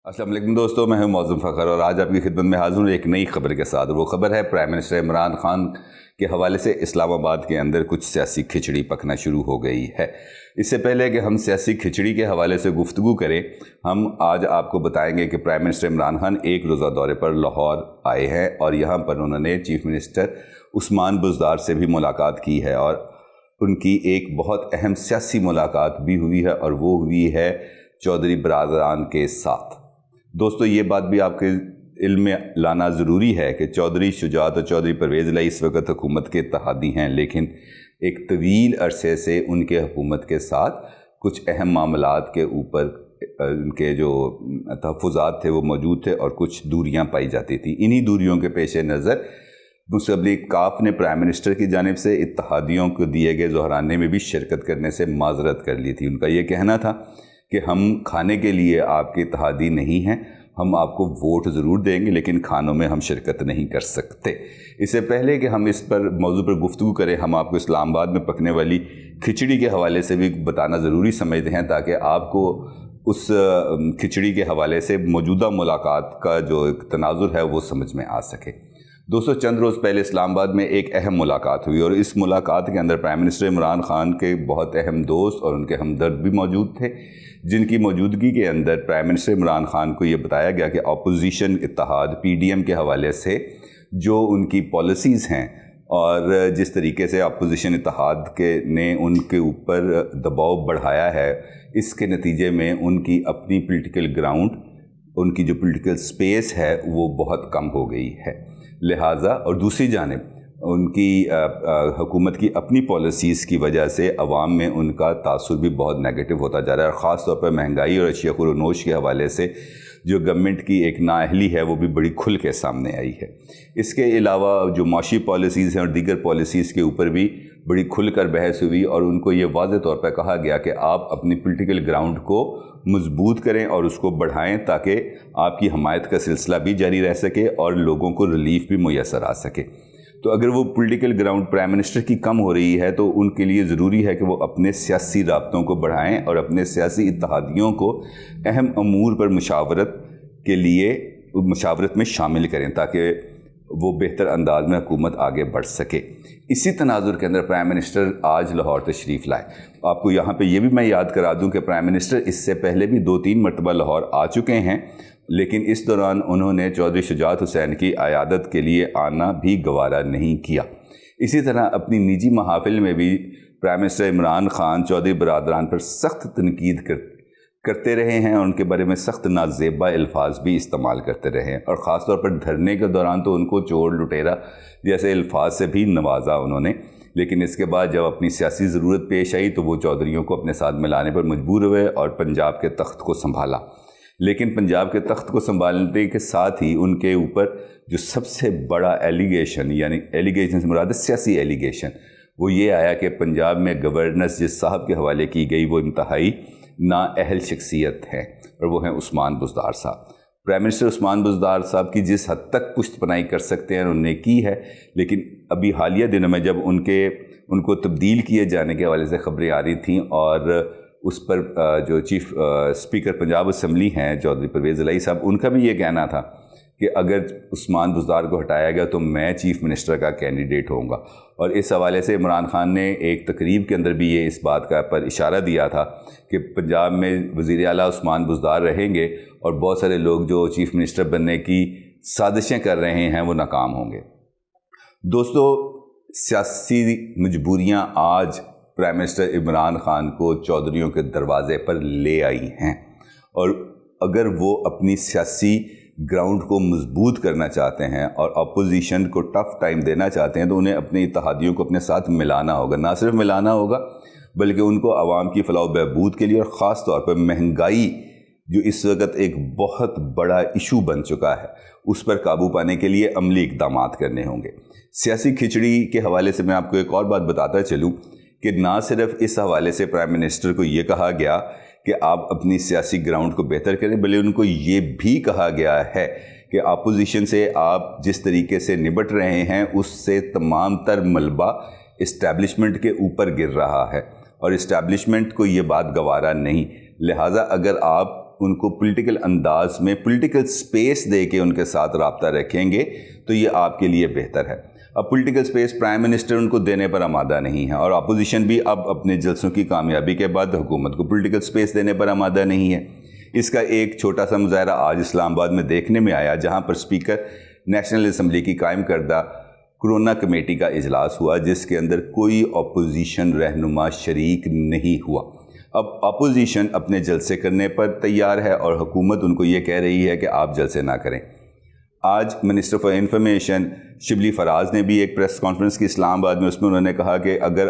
السلام علیکم دوستوں، میں ہوں معظم فخر اور آج آپ کی خدمت میں حاضر ہوں ایک نئی خبر کے ساتھ۔ وہ خبر ہے پرائم منسٹر عمران خان کے حوالے سے اسلام آباد کے اندر کچھ سیاسی کھچڑی پکنا شروع ہو گئی ہے۔ اس سے پہلے کہ ہم سیاسی کھچڑی کے حوالے سے گفتگو کریں، ہم آج آپ کو بتائیں گے کہ پرائم منسٹر عمران خان ایک روزہ دورے پر لاہور آئے ہیں اور یہاں پر انہوں نے چیف منسٹر عثمان بزدار سے بھی ملاقات کی ہے اور ان کی ایک بہت اہم سیاسی ملاقات بھی ہوئی ہے اور وہ ہوئی ہے چودھری برادران کے ساتھ۔ دوستو، یہ بات بھی آپ کے علم میں لانا ضروری ہے کہ چودھری شجاعت اور چودھری پرویز الہی اس وقت حکومت کے اتحادی ہیں، لیکن ایک طویل عرصے سے ان کے حکومت کے ساتھ کچھ اہم معاملات کے اوپر ان کے جو تحفظات تھے وہ موجود تھے اور کچھ دوریاں پائی جاتی تھیں۔ انہی دوریوں کے پیش نظر مسلم لیگ کاف نے پرائم منسٹر کی جانب سے اتحادیوں کو دیے گئے ظہرانے میں بھی شرکت کرنے سے معذرت کر لی تھی۔ ان کا یہ کہنا تھا کہ ہم کھانے کے لیے آپ کے اتحادی نہیں ہیں، ہم آپ کو ووٹ ضرور دیں گے لیکن کھانوں میں ہم شرکت نہیں کر سکتے۔ اس سے پہلے کہ ہم اس پر موضوع پر گفتگو کریں، ہم آپ کو اسلام آباد میں پکنے والی کھچڑی کے حوالے سے بھی بتانا ضروری سمجھتے ہیں تاکہ آپ کو اس کھچڑی کے حوالے سے موجودہ ملاقات کا جو ایک تناظر ہے وہ سمجھ میں آ سکے۔ دوستو، چند روز پہلے اسلام آباد میں ایک اہم ملاقات ہوئی اور اس ملاقات کے اندر پرائم منسٹر عمران خان کے بہت اہم دوست اور ان کے ہمدرد بھی موجود تھے، جن کی موجودگی کے اندر پرائم منسٹر عمران خان کو یہ بتایا گیا کہ اپوزیشن اتحاد PDM کے حوالے سے جو ان کی پالیسیز ہیں اور جس طریقے سے اپوزیشن اتحاد نے ان کے اوپر دباؤ بڑھایا ہے، اس کے نتیجے میں ان کی اپنی پولیٹیکل گراؤنڈ، ان کی جو پولیٹیکل سپیس ہے وہ بہت کم ہو گئی ہے۔ لہٰذا اور دوسری جانب ان کی حکومت کی اپنی پالیسیز کی وجہ سے عوام میں ان کا تاثر بھی بہت نیگیٹو ہوتا جا رہا ہے اور خاص طور پر مہنگائی اور اشیاء فروش کے حوالے سے جو گورنمنٹ کی ایک نااہلی ہے وہ بھی بڑی کھل کے سامنے آئی ہے۔ اس کے علاوہ جو معاشی پالیسیز ہیں اور دیگر پالیسیز کے اوپر بھی بڑی کھل کر بحث ہوئی اور ان کو یہ واضح طور پر کہا گیا کہ آپ اپنی پولیٹیکل گراؤنڈ کو مضبوط کریں اور اس کو بڑھائیں تاکہ آپ کی حمایت کا سلسلہ بھی جاری رہ سکے اور لوگوں کو ریلیف بھی میسر آ سکے۔ تو اگر وہ پولیٹیکل گراؤنڈ پرائم منسٹر کی کم ہو رہی ہے تو ان کے لیے ضروری ہے کہ وہ اپنے سیاسی رابطوں کو بڑھائیں اور اپنے سیاسی اتحادیوں کو اہم امور پر مشاورت میں شامل کریں تاکہ وہ بہتر انداز میں حکومت آگے بڑھ سکے۔ اسی تناظر کے اندر پرائم منسٹر آج لاہور تشریف لائے۔ آپ کو یہاں پہ یہ بھی میں یاد کرا دوں کہ پرائم منسٹر اس سے پہلے بھی 2-3 مرتبہ لاہور آ چکے ہیں، لیکن اس دوران انہوں نے چودھری شجاعت حسین کی عیادت کے لیے آنا بھی گوارا نہیں کیا۔ اسی طرح اپنی نجی محافل میں بھی پرائم منسٹر عمران خان چودھری برادران پر سخت تنقید کرتے رہے ہیں اور ان کے بارے میں سخت نازیبا الفاظ بھی استعمال کرتے رہے ہیں اور خاص طور پر دھرنے کے دوران تو ان کو چور لٹیرا جیسے الفاظ سے بھی نوازا انہوں نے، لیکن اس کے بعد جب اپنی سیاسی ضرورت پیش آئی تو وہ چودھریوں کو اپنے ساتھ ملانے پر مجبور ہوئے اور پنجاب کے تخت کو سنبھالا۔ لیکن پنجاب کے تخت کو سنبھالنے کے ساتھ ہی ان کے اوپر جو سب سے بڑا ایلیگیشن، یعنی ایلیگیشن سے مراد سیاسی ایلیگیشن، وہ یہ آیا کہ پنجاب میں گورننس جس صاحب کے حوالے کی گئی وہ انتہائی نااہل شخصیت ہیں اور وہ ہیں عثمان بزدار صاحب۔ پرائم منسٹر عثمان بزدار صاحب کی جس حد تک پشت پناہی کر سکتے ہیں انہوں نے کی ہے، لیکن ابھی حالیہ دنوں میں جب ان کو تبدیل کیے جانے کے حوالے سے خبریں آ رہی تھیں اور اس پر جو چیف اسپیکر پنجاب اسمبلی ہیں چودھری پرویز الہی صاحب، ان کا بھی یہ کہنا تھا کہ اگر عثمان بزدار کو ہٹایا گیا تو میں چیف منسٹر کا کینڈیڈیٹ ہوں گا، اور اس حوالے سے عمران خان نے ایک تقریب کے اندر بھی یہ اس بات کا پر اشارہ دیا تھا کہ پنجاب میں وزیر اعلیٰ عثمان بزدار رہیں گے اور بہت سارے لوگ جو چیف منسٹر بننے کی سازشیں کر رہے ہیں وہ ناکام ہوں گے۔ دوستو، سیاسی مجبوریاں آج پرائم منسٹر عمران خان کو چودھریوں کے دروازے پر لے آئی ہیں اور اگر وہ اپنی سیاسی گراؤنڈ کو مضبوط کرنا چاہتے ہیں اور اپوزیشن کو ٹف ٹائم دینا چاہتے ہیں تو انہیں اپنے اتحادیوں کو اپنے ساتھ ملانا ہوگا، نہ صرف ملانا ہوگا بلکہ ان کو عوام کی فلاح و بہبود کے لیے اور خاص طور پر مہنگائی جو اس وقت ایک بہت بڑا ایشو بن چکا ہے اس پر قابو پانے کے لیے عملی اقدامات کرنے ہوں گے۔ سیاسی کھچڑی کے حوالے سے میں آپ کو ایک اور بات بتاتا چلوں کہ نہ صرف اس حوالے سے پرائم منسٹر کو یہ کہا گیا کہ آپ اپنی سیاسی گراؤنڈ کو بہتر کریں، بلکہ ان کو یہ بھی کہا گیا ہے کہ اپوزیشن سے آپ جس طریقے سے نبٹ رہے ہیں اس سے تمام تر ملبہ اسٹیبلشمنٹ کے اوپر گر رہا ہے اور اسٹیبلشمنٹ کو یہ بات گوارا نہیں، لہٰذا اگر آپ ان کو پولیٹیکل انداز میں پولیٹیکل سپیس دے کے ان کے ساتھ رابطہ رکھیں گے تو یہ آپ کے لیے بہتر ہے۔ اب پولیٹیکل سپیس پرائم منسٹر ان کو دینے پر آمادہ نہیں ہے، اور اپوزیشن بھی اب اپنے جلسوں کی کامیابی کے بعد حکومت کو پولیٹیکل سپیس دینے پر آمادہ نہیں ہے۔ اس کا ایک چھوٹا سا مظاہرہ آج اسلام آباد میں دیکھنے میں آیا، جہاں پر اسپیکر نیشنل اسمبلی کی قائم کردہ کرونا کمیٹی کا اجلاس ہوا، جس کے اندر کوئی اپوزیشن رہنما شریک نہیں ہوا۔ اب اپوزیشن اپنے جلسے کرنے پر تیار ہے اور حکومت ان کو یہ کہہ رہی ہے کہ آپ جلسے نہ کریں۔ آج minister for information Shibli Faraz نے بھی ایک پریس کانفرنس کی اسلام آباد میں، اس میں انہوں نے کہا کہ اگر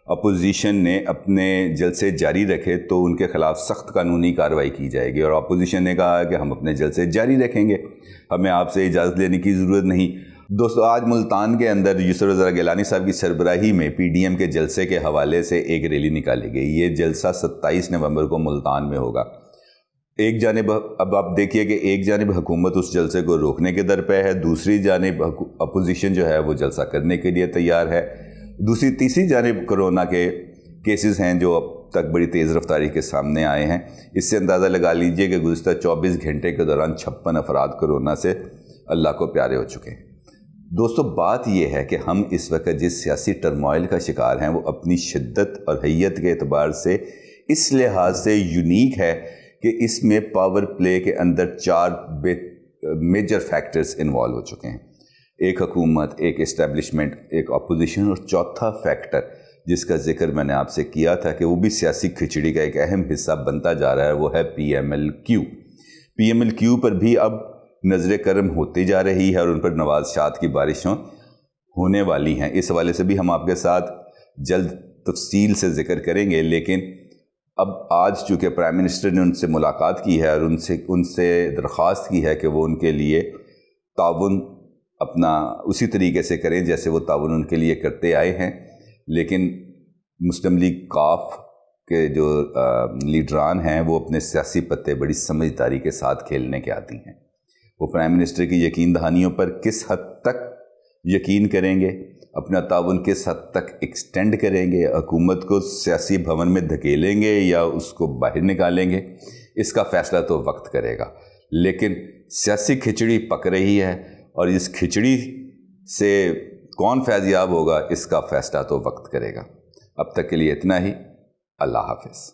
اپوزیشن نے اپنے جلسے جاری رکھے تو ان کے خلاف سخت قانونی کارروائی کی جائے گی، اور اپوزیشن نے کہا کہ ہم اپنے جلسے جاری رکھیں گے، ہمیں آپ سے اجازت لینے کی ضرورت نہیں۔ دوستو، آج ملتان کے اندر یوسف رضا گیلانی صاحب کی سربراہی میں پی ڈی ایم کے جلسے کے حوالے سے ایک ریلی نکالی گئی۔ یہ جلسہ 27 نومبر کو ملتان میں ہوگا۔ ایک جانب اب آپ دیکھیے کہ ایک جانب حکومت اس جلسے کو روکنے کے در پہ ہے، دوسری جانب اپوزیشن جو ہے وہ جلسہ کرنے کے لیے تیار ہے، تیسری جانب کرونا کے کیسز ہیں جو اب تک بڑی تیز رفتاری کے سامنے آئے ہیں۔ اس سے اندازہ لگا لیجئے کہ گزشتہ 24 گھنٹے کے دوران 56 افراد کرونا سے اللہ کو پیارے ہو چکے ہیں۔ دوستو، بات یہ ہے کہ ہم اس وقت جس سیاسی ٹرموائل کا شکار ہیں وہ اپنی شدت اور حیت کے اعتبار سے اس لحاظ سے یونیک ہے کہ اس میں پاور پلے کے اندر 4 میجر فیکٹرز انوالو ہو چکے ہیں، ایک حکومت، ایک اسٹیبلشمنٹ، ایک اپوزیشن، اور چوتھا فیکٹر جس کا ذکر میں نے آپ سے کیا تھا کہ وہ بھی سیاسی کھچڑی کا ایک اہم حصہ بنتا جا رہا ہے، وہ ہے P M L Q. P M L Q پر بھی اب نظر کرم ہوتی جا رہی ہے اور ان پر نوازشات کی بارشوں ہونے والی ہیں۔ اس حوالے سے بھی ہم آپ کے ساتھ جلد تفصیل سے ذکر کریں گے، لیکن اب آج چونکہ پرائم منسٹر نے ان سے ملاقات کی ہے اور ان سے درخواست کی ہے کہ وہ ان کے لیے تعاون اپنا اسی طریقے سے کریں جیسے وہ تعاون ان کے لیے کرتے آئے ہیں، لیکن مسلم لیگ کاف کے جو لیڈران ہیں وہ اپنے سیاسی پتے بڑی سمجھداری کے ساتھ کھیلنے کے عادی ہیں۔ وہ پرائم منسٹر کی یقین دہانیوں پر کس حد تک یقین کریں گے، اپنا تعاون کس حد تک ایکسٹینڈ کریں گے، حکومت کو سیاسی بھون میں دھکیلیں گے یا اس کو باہر نکالیں گے، اس کا فیصلہ تو وقت کرے گا۔ لیکن سیاسی کھچڑی پک رہی ہے اور اس کھچڑی سے کون فیض یاب ہوگا، اس کا فیصلہ تو وقت کرے گا۔ اب تک کے لیے اتنا ہی، اللہ حافظ۔